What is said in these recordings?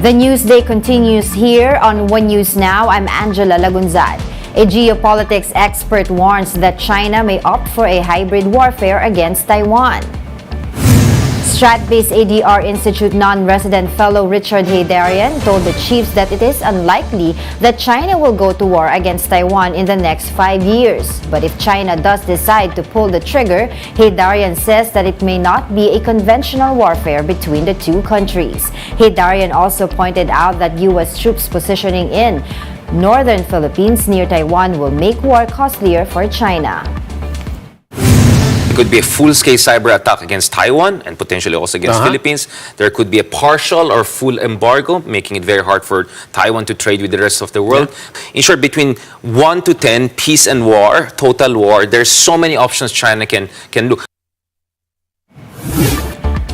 The Newsday continues here on One News Now. I'm Angela Lagunzad. A geopolitics expert warns that China may opt for a hybrid warfare against Taiwan. Strat-based ADR Institute non-resident fellow Richard Heydarian told the chiefs that it is unlikely that China will go to war against Taiwan in the next 5 years. But if China does decide to pull the trigger, Heydarian says that it may not be a conventional warfare between the two countries. Heydarian also pointed out that U.S. troops positioning in northern Philippines near Taiwan will make war costlier for China. It could be a full-scale cyber attack against Taiwan and potentially also against Philippines. There could be a partial or full embargo, making it very hard for Taiwan to trade with the rest of the world. In short, between 1 to 10, peace and war, total war, there's so many options China can look.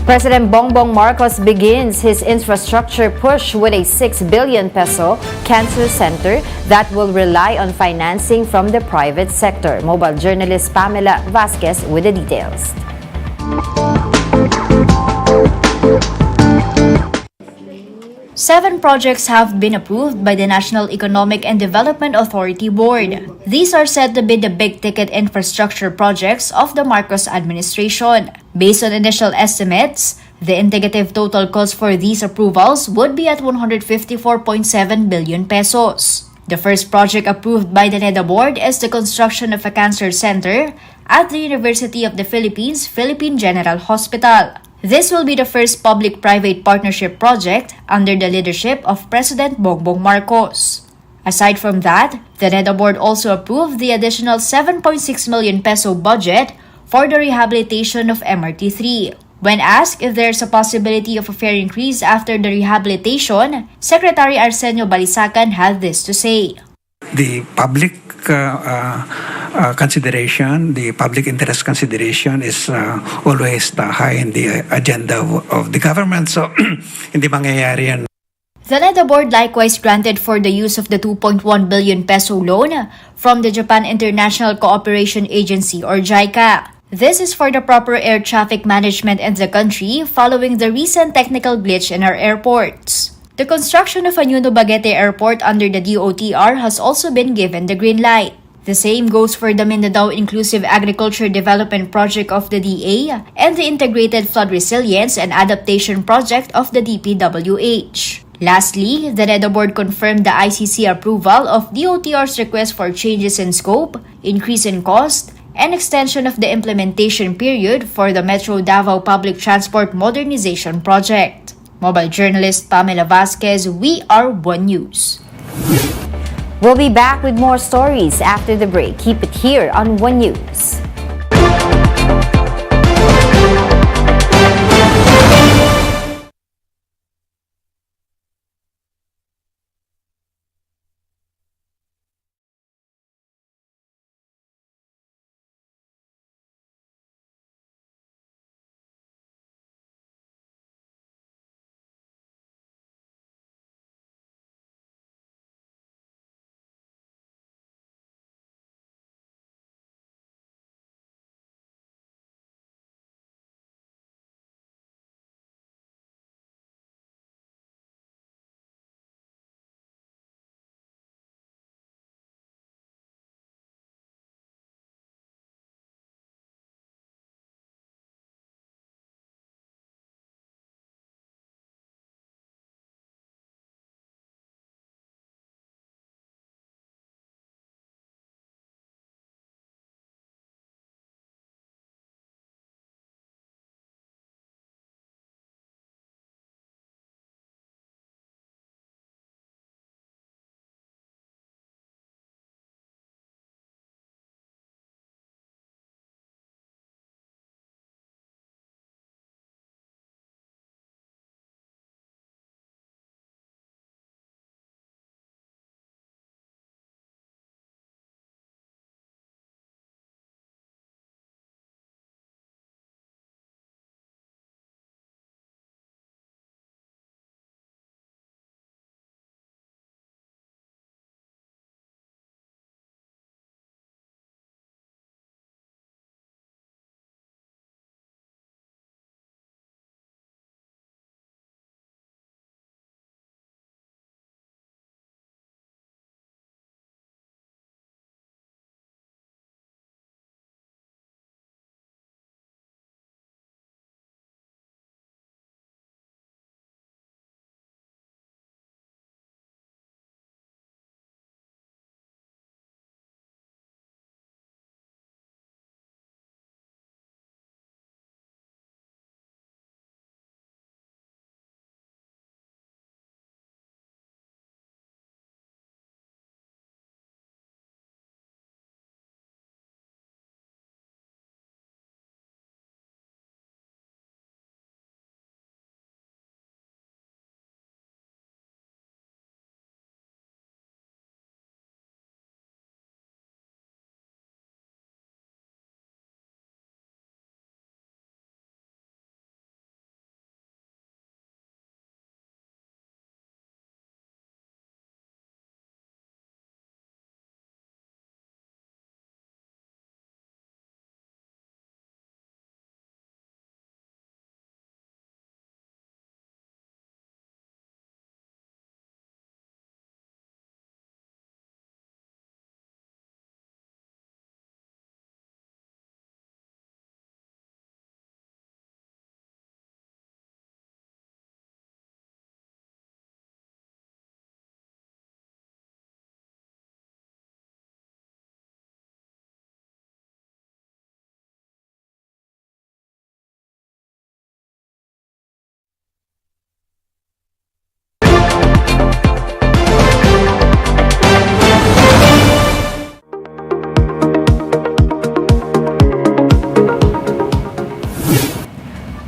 President Bongbong Marcos begins his infrastructure push with a 6 billion peso cancer center that will rely on financing from the private sector. Mobile journalist Pamela Vasquez with the details. Seven projects have been approved by the National Economic and Development Authority Board. These are said to be the big-ticket infrastructure projects of the Marcos administration. Based on initial estimates, the indicative total cost for these approvals would be at 154.7 billion pesos. The first project approved by the NEDA board is the construction of a cancer center at the University of the Philippines Philippine General Hospital. This will be the first public-private partnership project under the leadership of President Bongbong Marcos. Aside from that, the NEDA board also approved the additional 7.6 million peso budget for the rehabilitation of MRT-3. When asked if there's a possibility of a fare increase after the rehabilitation, Secretary Arsenio Balisacan had this to say. The public consideration, the public interest consideration is always high in the agenda of the government. So, hindi mangyayari yan. The NEDA board likewise granted for the use of the 2.1 billion peso loan from the Japan International Cooperation Agency or JICA. This is for the proper air traffic management in the country following the recent technical glitch in our airports. The construction of a new Dumaguete Airport under the DOTR has also been given the green light. The same goes for the Mindanao Inclusive Agriculture Development Project of the DA and the Integrated Flood Resilience and Adaptation Project of the DPWH. Lastly, the NEDA board confirmed the ICC approval of DOTR's request for changes in scope, increase in cost, and extension of the implementation period for the Metro Davao Public Transport Modernization Project. Mobile journalist Pamela Vasquez, We Are One News. We'll be back with more stories after the break. Keep it here on One News.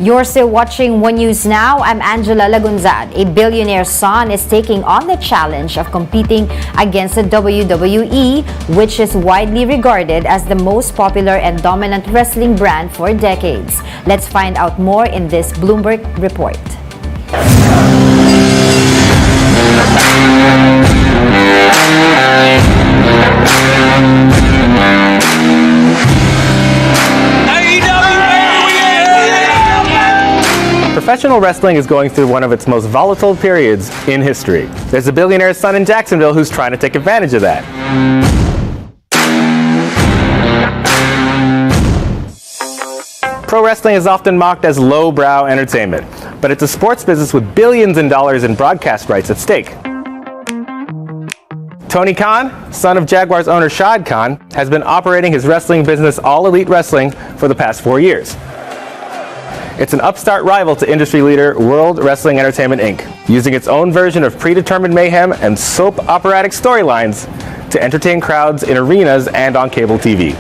You're still watching One News Now. I'm Angela Lagunzad. A billionaire's son is taking on the challenge of competing against the WWE, which is widely regarded as the most popular and dominant wrestling brand for decades. Let's find out more in this Bloomberg report. Professional wrestling is going through one of its most volatile periods in history. There's a billionaire's son in Jacksonville who's trying to take advantage of that. Pro wrestling is often mocked as lowbrow entertainment, but it's a sports business with billions in dollars in broadcast rights at stake. Tony Khan, son of Jaguars owner Shad Khan, has been operating his wrestling business All Elite Wrestling for the past 4 years. It's an upstart rival to industry leader World Wrestling Entertainment Inc., using its own version of predetermined mayhem and soap operatic storylines to entertain crowds in arenas and on cable TV.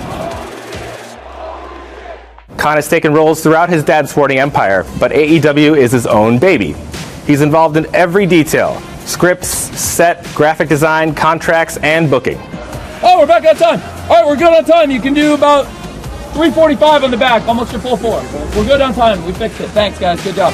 Khan has taken roles throughout his dad's sporting empire, but AEW is his own baby. He's involved in every detail: scripts, set, graphic design, contracts, and booking. Oh, we're back on time. All right, we're good on time. You can do about 3:45 on the back, almost your full 4. We're good on time. We fixed it. Thanks, guys. Good job.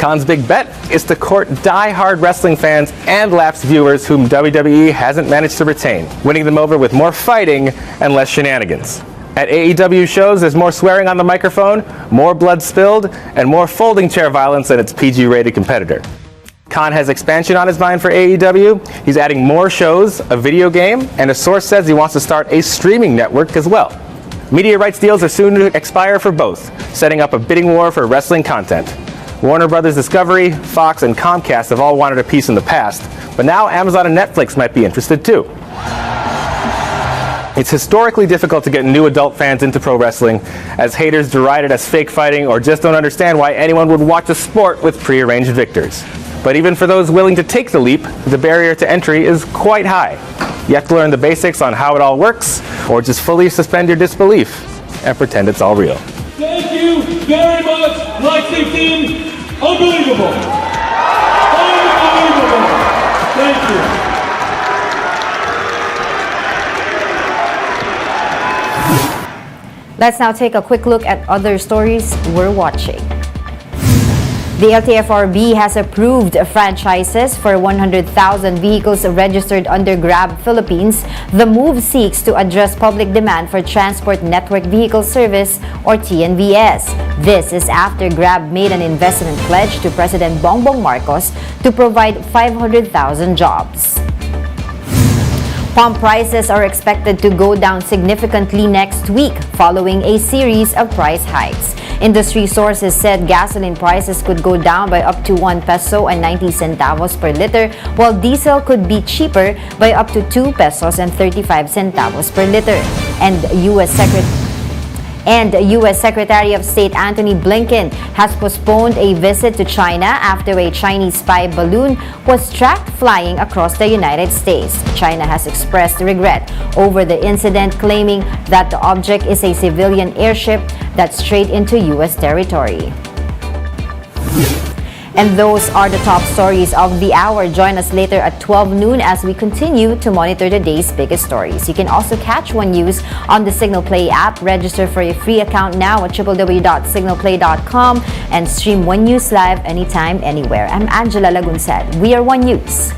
Khan's big bet is to court die-hard wrestling fans and lapsed viewers whom WWE hasn't managed to retain, winning them over with more fighting and less shenanigans. At AEW shows, there's more swearing on the microphone, more blood spilled, and more folding chair violence than its PG-rated competitor. Khan has expansion on his mind for AEW. He's adding more shows, a video game, and a source says he wants to start a streaming network as well. Media rights deals are soon to expire for both, setting up a bidding war for wrestling content. Warner Brothers Discovery, Fox, and Comcast have all wanted a piece in the past, but now Amazon and Netflix might be interested too. It's historically difficult to get new adult fans into pro wrestling, as haters deride it as fake fighting or just don't understand why anyone would watch a sport with prearranged victors. But even for those willing to take the leap, the barrier to entry is quite high. You have to learn the basics on how it all works, or just fully suspend your disbelief and pretend it's all real. Thank you very much, Lexi team. Unbelievable. Unbelievable. Thank you. Let's now take a quick look at other stories we're watching. The LTFRB has approved franchises for 100,000 vehicles registered under Grab Philippines. The move seeks to address public demand for Transport Network Vehicle Service, or TNVS. This is after Grab made an investment pledge to President Bongbong Marcos to provide 500,000 jobs. Pump prices are expected to go down significantly next week following a series of price hikes. Industry sources said gasoline prices could go down by up to 1 peso and 90 centavos per liter, while diesel could be cheaper by up to 2 pesos and 35 centavos per liter. And U.S. Secretary of State Antony Blinken has postponed a visit to China after a Chinese spy balloon was tracked flying across the United States. China has expressed regret over the incident, claiming that the object is a civilian airship that strayed into U.S. territory. And those are the top stories of the hour. Join us later at 12 noon as we continue to monitor the day's biggest stories. You can also catch One News on the Signal Play app. Register for a free account now at www.signalplay.com and stream One News live anytime, anywhere. I'm Angela Lagunzad. We are One News.